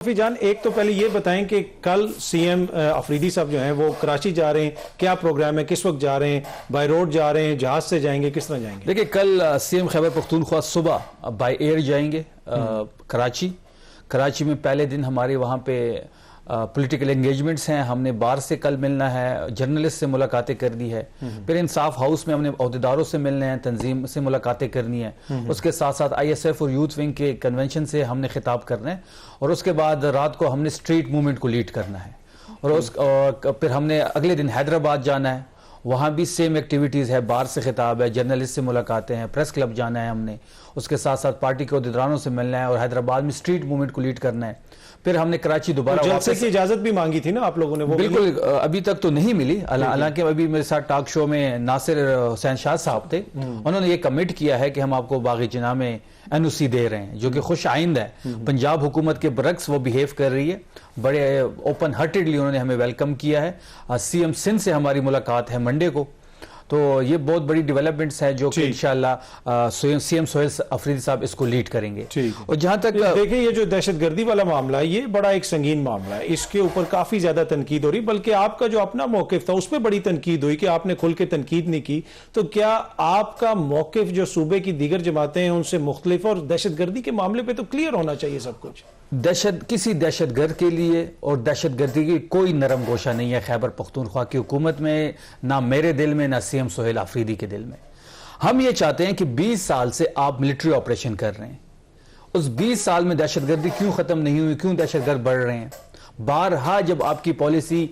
काफी जान, एक तो पहले ये बताएं कि कल सीएम अफरीदी साहब जो हैं वो कराची जा रहे हैं, क्या प्रोग्राम है, किस वक्त जा रहे हैं, बाय रोड जा रहे हैं, जहाज से जाएंगे, किस तरह जाएंगे? देखिए, कल सीएम खैबर पख्तूनख्वा सुबह बाय एयर जाएंगे कराची में पहले दिन हमारे वहाँ पे पॉलिटिकल एंगेजमेंट्स हैं। हमने बार से कल मिलना है, जर्नलिस्ट से मुलाकातें कर दी है, फिर इंसाफ हाउस में हमने अहदेदारों से मिलने हैं, तंजीम से मुलाकातें करनी है, उसके साथ साथ ISF और यूथ विंग के कन्वेंशन से हमने खिताब करना है, और उसके बाद रात को हमने स्ट्रीट मूवमेंट को लीड करना है, और फिर हमने अगले दिन हैदराबाद जाना है, वहाँ भी सेम एक्टिविटीज़ है, बार से खिताब है, जर्नलिस्ट से मुलाकातें हैं, प्रेस क्लब जाना है हमने, उसके साथ साथ पार्टी के अहदेदारों से मिलना है और हैदराबाद में स्ट्रीट मूवमेंट को लीड करना है। फिर हमने कराची दोबारा जलसे की इजाजत भी मांगी थी ना आप लोगों ने, वो बिल्कुल अभी तक तो नहीं मिली। हालांकि अभी मेरे साथ टॉक शो में नासिर हुसैन शाह साहब थे, उन्होंने ये कमिट किया है कि हम आपको बागी जिना में NOC दे रहे हैं, जो कि खुश आइंद है। पंजाब हुकूमत के बरक्स वो बिहेव कर रही है, बड़े ओपन हार्टेडली उन्होंने हमें वेलकम किया है। CM सिंध से हमारी मुलाकात है मंडे को, तो ये बहुत बड़ी डेवलपमेंट्स है जो कि इंशाल्लाह CM सोहेल अफरीदी साहब इसको लीड करेंगे। और जहां तक देखिए, ये जो दहशतगर्दी वाला मामला है, ये बड़ा एक संगीन मामला है, इसके ऊपर काफी ज्यादा तनकीद हो रही, बल्कि आपका जो अपना मौकिफ था उस पर बड़ी तनकीद हुई कि आपने खुल के तनकीद नहीं की। तो क्या आपका मौकिफ जो सूबे की दीगर जमातें हैं उनसे मुख्तलिफ, और दहशतगर्दी के मामले पर तो क्लियर होना चाहिए सब कुछ? किसी दहशतगर्द के लिए और दहशतगर्दी की कोई नरम गोशा नहीं है खैबर पख्तूनख्वा की हुकूमत में, ना मेरे दिल में, ना CM सोहेल अफरीदी के दिल में। हम ये चाहते हैं कि 20 साल से आप मिलिट्री ऑपरेशन कर रहे हैं, उस 20 साल में दहशतगर्दी क्यों खत्म नहीं हुई, क्यों दहशतगर्द बढ़ रहे हैं? बारहा जब आपकी पॉलिसी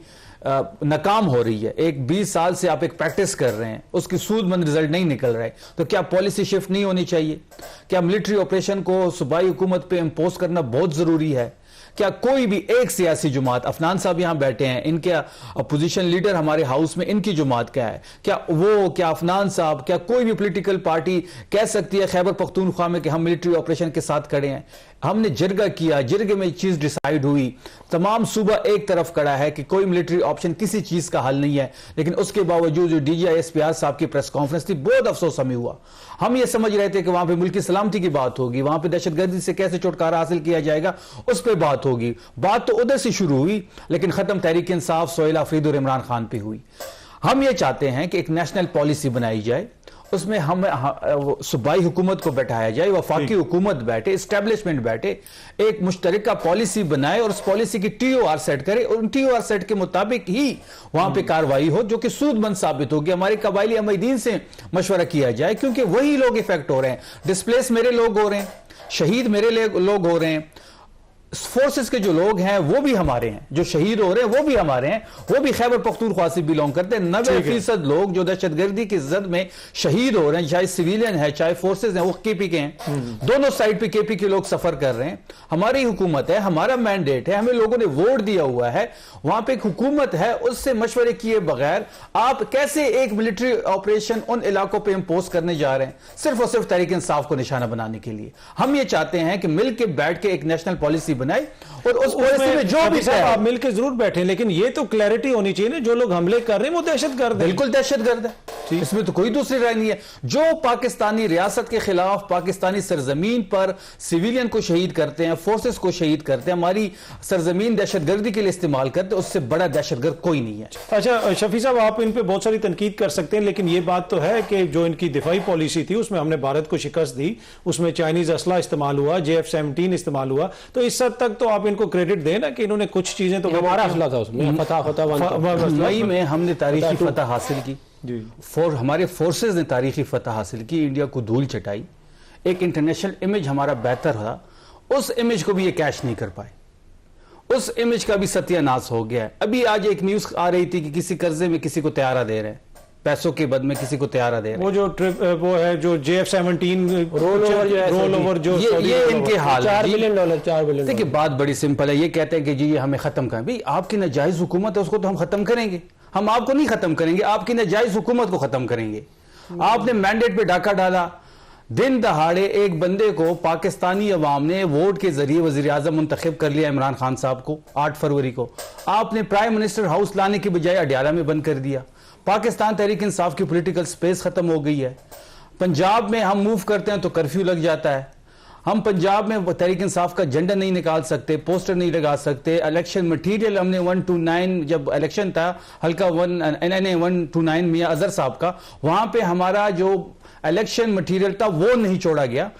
नाकाम हो रही है, 20 साल से आप एक प्रैक्टिस कर रहे हैं, उसकी सूदमंद रिजल्ट नहीं निकल रहे, तो क्या पॉलिसी शिफ्ट नहीं होनी चाहिए? क्या मिलिट्री ऑपरेशन को सूबाई हुकूमत पे इम्पोज करना बहुत जरूरी है? क्या कोई भी एक सियासी जमात, अफनान साहब यहां बैठे हैं, इनके अपोजिशन लीडर हमारे हाउस में, इनकी जमात क्या है? क्या अफनान साहब, क्या कोई भी पॉलिटिकल पार्टी कह सकती है खैबर पख्तूनख्वा में कि हम मिलिट्री ऑपरेशन के साथ खड़े हैं? हमने जिरगा किया, जिरगे में चीज डिसाइड हुई, तमाम सूबा एक तरफ खड़ा है कि कोई मिलिट्री ऑप्शन किसी चीज का हल नहीं है, लेकिन उसके बावजूद जो DG ISPR साहब की प्रेस कॉन्फ्रेंस थी, बहुत अफसोस हमें हुआ। हम ये समझ रहे थे कि वहां पे मुल्की सलामती की बात होगी, वहां पे दहशतगर्दी से कैसे छुटकारा हासिल किया जाएगा उस पर बात होगी। बात तो उधर से शुरू हुई, लेकिन खत्म तहरीक इंसाफ, सोहेल अफरीदी और इमरान खान पे हुई। हम ये चाहते हैं कि एक नेशनल पॉलिसी बनाई जाए, उसमें हम सूबाई हुकूमत को बैठाया जाए, वफाकी हुकूमत बैठे, एस्टेब्लिशमेंट बैठे, एक मुश्तरका पॉलिसी बनाए और उस पॉलिसी की TOR सेट करे, और उन TOR सेट के मुताबिक ही वहां पे कार्रवाई हो जो कि सूदमंद साबित होगी। हमारे कबायली अमीदीन से मशवरा किया जाए, क्योंकि वही लोग इफेक्ट हो रहे हैं, डिस्प्लेस मेरे लोग हो रहे हैं, शहीद मेरे लोग हो रहे हैं, फोर्सेस के जो लोग हैं वो भी हमारे हैं, जो शहीद हो रहे हैं वो भी हमारे हैं, वो भी खैबर पख्तूनख्वा से बिलोंग करते हैं। 90% लोग जो दहशतगर्दी की जद में शहीद हो रहे हैं, चाहे सिविलियन है चाहे फोर्सेस हैं, वो KP के हैं। दोनों साइड पे KP के लोग सफर कर रहे हैं। हमारी हुकूमत है, हमारा मैंडेट है, हमें लोगों ने वोट दिया हुआ है, वहां पे एक हुकूमत है, उससे मशवरे किए बगैर आप कैसे एक मिलिट्री ऑपरेशन उन इलाकों पे इंपोज करने जा रहे हैं, सिर्फ और सिर्फ तहरीक इंसाफ को निशाना बनाने के लिए? हम ये चाहते हैं कि मिल के बैठ के एक नेशनल पॉलिसी बनाए, और उस पॉलिसी में जो भी आप मिलकर जरूर बैठे, लेकिन ये तो क्लैरिटी होनी चाहिए ना, जो लोग हमले कर रहे हैं वो दहशतगर्द है। बिल्कुल दहशतगर्द है, इसमें तो कोई दूसरी राय नहीं है। जो पाकिस्तानी रियासत के खिलाफ पाकिस्तानी सरजमीन पर सिविलियन को शहीद करते हैं, फोर्सेस को शहीद करते हैं, हमारी सरजमीन दहशतगर्दी के लिए इस्तेमाल करते हैं, उससे बड़ा दहशतगर्द कोई नहीं है। अच्छा शफी साहब, आप इन पे बहुत सारी तनकीद कर सकते हैं, लेकिन ये बात तो है कि जो इनकी दिफाई पॉलिसी थी उसमें हमने भारत को शिकस्त दी, उसमें चाइनीज असला इस्तेमाल हुआ, JF-17 इस्तेमाल हुआ, तो इस हद तक तो आप इनको क्रेडिट दें ना कि इन्होंने कुछ चीजें तो हमारा असला था उसमें मई में हमने तारीखी फतह हासिल की, हमारे फोर्सेस ने तारीखी फतह हासिल की, इंडिया को धूल चटाई, एक इंटरनेशनल इमेज हमारा बेहतर था, उस इमेज को भी ये कैश नहीं कर पाए, उस इमेज का भी सत्यानाश हो गया है। अभी आज एक न्यूज आ रही थी कि किसी कर्जे में किसी को तैयारा दे रहे हैं, पैसों के बद में किसी को तैयारा दे रहे हैं, वो जो ट्रिप वो है जो JF-17 रोल ओवर जो ये इनके हाल $4 बिलियन। देखिए, बात बड़ी सिंपल है, ये कहते हैं कि जी ये हमें खत्म करें। भाई, आपकी नाजायज हुकूमत है, उसको तो हम खत्म करेंगे, हम आपको नहीं खत्म करेंगे, आपकी नाजायज हुकूमत को खत्म करेंगे। आपने मैंडेट पे डाका डाला, दिन दहाड़े एक बंदे को पाकिस्तानी अवाम ने वोट के जरिए वजीर आजम मुंतखब कर लिया, इमरान खान साहब को 8 फरवरी को। आपने प्राइम मिनिस्टर हाउस लाने की बजाय अडियाला में बंद कर दिया। पाकिस्तान तहरीक इंसाफ की पॉलिटिकल स्पेस खत्म हो गई है। पंजाब में हम मूव करते हैं तो कर्फ्यू लग जाता है, हम पंजाब में तहरीक इंसाफ का झंडा नहीं निकाल सकते, पोस्टर नहीं लगा सकते। इलेक्शन मटीरियल हमने 129 जब इलेक्शन था हल्का 129 मियां अजहर साहब का, वहां पे हमारा जो इलेक्शन मटीरियल था वो नहीं छोड़ा गया।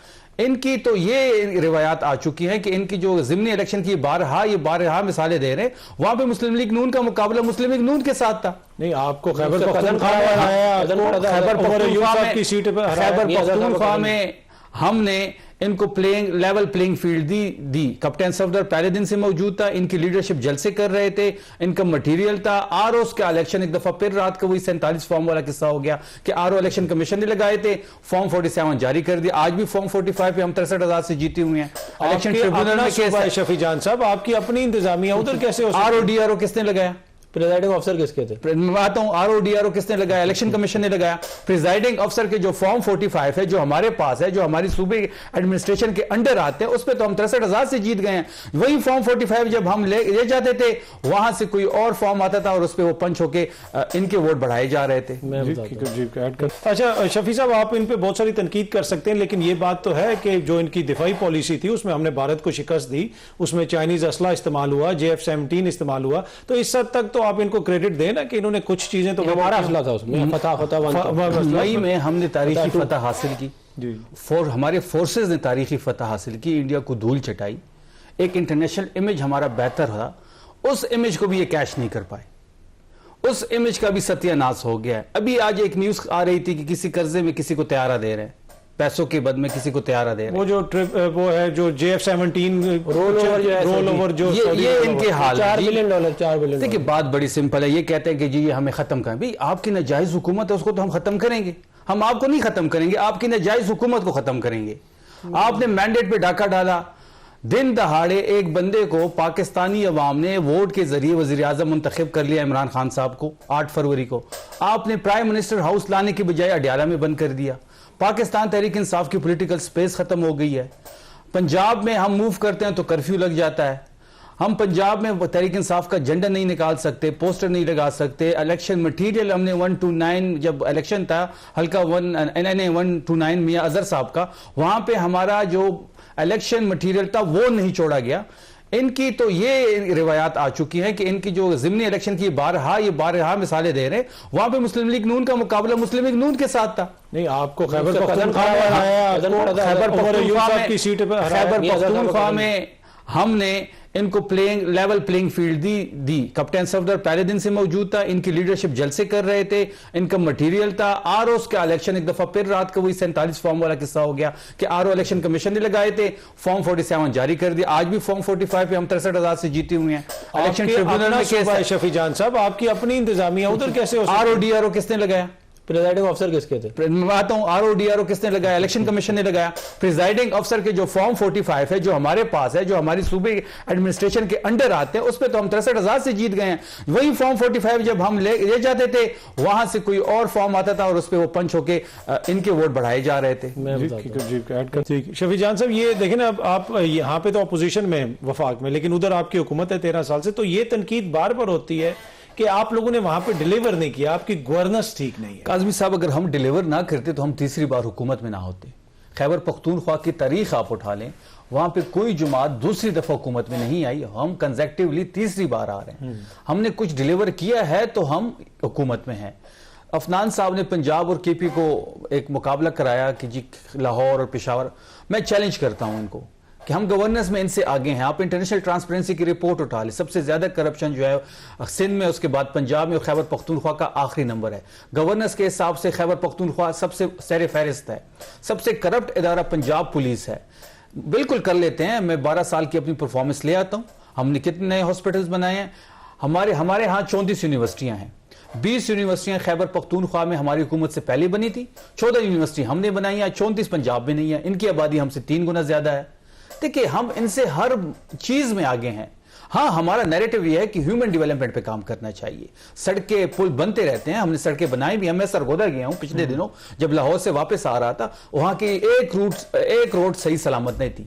इनकी तो ये रिवायात आ चुकी है कि इनकी जो ज़िमनी इलेक्शन की बारहा मिसालें दे रहे हैं, वहां पे मुस्लिम लीग नून का मुकाबला मुस्लिम लीग नून के साथ था। नहीं, आपको खैबर पख्तूनख्वा में हमने इनको लेवल प्लेइंग फील्ड दी। कैप्टन सफदर पहले दिन से मौजूद था, इनकी लीडरशिप जलसे कर रहे थे, इनका मटेरियल था। आरओ का इलेक्शन एक दफा फिर रात को वही 47 फॉर्म वाला किस्सा हो गया कि आरओ इलेक्शन कमीशन ने लगाए थे, फॉर्म 47 जारी कर दिया। आज भी फॉर्म 45 पे हम 63,000 से जीते हुए हैं। इलेक्शन ट्रिब्यूनल में केस है। शफी जान साहब, आपकी अपनी इंतजामिया उधर कैसे हो? आरओ किसने लगाया? प्रिजाइडिंग ऑफिसर किसके थे? मैं बात हूं, आरओ किसने लगाया? इलेक्शन कमीशन ने लगाया। प्रिजाइडिंग ऑफिसर के जो फॉर्म 45 है जो हमारे पास है, जो हमारी सूबे एडमिनिस्ट्रेशन के अंडर आते हैं, उस पर तो हम 63,000 से जीत गए हैं। वही फॉर्म 45 जब हम ले जाते थे, वहां से कोई और फॉर्म आता था और उस पर वो पंच होके इनके वोट बढ़ाए जा रहे थे। अच्छा शफी साहब, आप इन पे बहुत सारी तनकीद कर सकते हैं, लेकिन ये बात तो है कि जो इनकी दिफाई पॉलिसी थी उसमें हमने भारत को शिकस्त दी, उसमें चाइनीज असला इस्तेमाल हुआ, JF-17 इस्तेमाल हुआ, तो इस हद तक तो आप इनको क्रेडिट दें ना कि इन्होंने कुछ चीजें तो हमारा असला था उसमें मई में हमने तारीखी फतह हासिल की, हमारे फोर्सेज ने तारीखी फतह हासिल की, इंडिया को धूल चटाई, एक इंटरनेशनल इमेज हमारा बेहतर था। उस इमेज को भी ये कैश नहीं कर पाए, उस इमेज का भी सत्यानाश हो गया है। अभी आज एक न्यूज आ रही थी कि किसी कर्जे में किसी को त्यारा दे रहे हैं, पैसों के बद में किसी को त्यारा दे रहे हैं। वो जो ट्रिप वो है जो JF-17 रोल ओवर जो ये इनके हाल $4 बिलियन। देखिए बात बड़ी सिंपल है, ये कहते हैं कि जी ये हमें खत्म करें। भाई आपकी नाजायज हुकूमत है, उसको तो हम खत्म करेंगे, हम आपको नहीं खत्म करेंगे, आपकी नाजायज हुकूमत को खत्म करेंगे। आपने मैंडेट पे डाका डाला, दिन दहाड़े एक बंदे को पाकिस्तानी अवाम ने वोट के जरिए वजीर आजम मुंतखब कर लिया, इमरान खान साहब को 8 फरवरी को। आपने प्राइम मिनिस्टर हाउस लाने की बजाय अडयाला में बंद कर दिया। पाकिस्तान तहरीक इंसाफ की पॉलिटिकल स्पेस खत्म हो गई है। पंजाब में हम मूव करते हैं तो कर्फ्यू लग जाता है। हम पंजाब में तहरीक इंसाफ का झंडा नहीं निकाल सकते, पोस्टर नहीं लगा सकते। इलेक्शन मटीरियल हमने 129 जब इलेक्शन था हल्का 129 मियां अजहर साहब का, वहां पे हमारा जो इलेक्शन मटीरियल था वो नहीं छोड़ा गया। इनकी तो ये रिवायात आ चुकी है कि इनकी जो ज़िमनी इलेक्शन की बारहा मिसालें दे रहे हैं, वहां पे मुस्लिम लीग नून का मुकाबला मुस्लिम लीग नून के साथ था। नहीं, आपको खैबर पख्तूनख्वा में हमने इनको लेवल प्लेइंग फील्ड दी। कैप्टन सफदर पहले दिन से मौजूद था, इनकी लीडरशिप जलसे कर रहे थे, इनका मटेरियल था। आरओ का इलेक्शन एक दफा फिर रात को वही 47 फॉर्म वाला किस्सा हो गया कि आरओ इलेक्शन कमीशन ने लगाए थे, फॉर्म 47 जारी कर दिया। आज भी फॉर्म 45 पे हम 63,000 से जीते हुए हैं। इलेक्शन ट्रिब्यूनल में केस है। शफी जान साहब, आपकी अपनी इंतजामिया उधर कैसे हो? आरओ किसने लगाया? प्रिजाइडिंग ऑफिसर किसके थे? मैं बात हूं, आरओ किसने लगाया? इलेक्शन कमीशन ने लगाया। प्रिजाइडिंग ऑफिसर के जो फॉर्म 45 है जो हमारे पास है, जो हमारी सूबे एडमिनिस्ट्रेशन के अंडर आते हैं, उस पर तो हम 63,000 से जीत गए हैं। वही फॉर्म 45 जब हम ले जाते थे, वहां से कोई और फॉर्म आता था और उस पर वो पंच होके इनके वोट बढ़ाए जा रहे थे। शफी जान साहब, ये देखें ना, अब आप यहाँ पे तो अपोजिशन में वफाक में, लेकिन उधर आपकी हुकूमत है 13 साल से, तो ये तनकीद बार बार होती है कि आप लोगों ने वहां पे डिलीवर नहीं किया, आपकी गवर्नेंस ठीक नहीं है। काज़मी साहब, अगर हम डिलीवर ना करते तो हम तीसरी बार हुकूमत में ना होते। खैबर पख्तूनख्वा की तारीख आप उठा लें, वहां पे कोई जुमात दूसरी दफा हुकूमत में नहीं आई, हम कंसेक्टिवली तीसरी बार आ रहे हैं। हमने कुछ डिलीवर किया है तो हम हुकूमत में हैं। अफनान साहब ने पंजाब और KP को एक मुकाबला कराया कि जी लाहौर और पेशावर, मैं चैलेंज करता हूं इनको कि हम गवर्नेंस में इनसे आगे हैं। आप इंटरनेशनल ट्रांसपेरेंसी की रिपोर्ट उठा लें, सबसे ज्यादा करप्शन जो है सिंध में, उसके बाद पंजाब में, और खैबर पख्तूनख्वा का आखिरी नंबर है। गवर्नेंस के हिसाब से खैबर पख्तूनख्वा सबसे सर फहरिस्त है। सबसे करप्ट इदारा पंजाब पुलिस है। बिल्कुल कर लेते हैं, मैं 12 साल की अपनी परफॉर्मेंस ले आता हूं। हमने कितने नए हॉस्पिटल्स बनाए हैं? हमारे यहाँ 34 यूनिवर्सिटियां हैं। 20 यूनिवर्सिटियां खैबर पख्तूनख्वा में हमारी हुकूमत से पहले बनी थी, 14 यूनिवर्सिटी हमने बनाई है, 34 पंजाब में नहीं है। इनकी आबादी हमसे 3 गुना ज्यादा है। देखिए, हम इनसे हर चीज में आगे हैं। हाँ, हमारा नैरेटिव यह है कि ह्यूमन डेवलपमेंट पे काम करना चाहिए। सड़कें पुल बनते रहते हैं, हमने सड़कें बनाई भी। मैं सरगोदा गया हूं पिछले दिनों, जब लाहौर से वापस आ रहा था, वहां की एक रोड सही सलामत नहीं थी।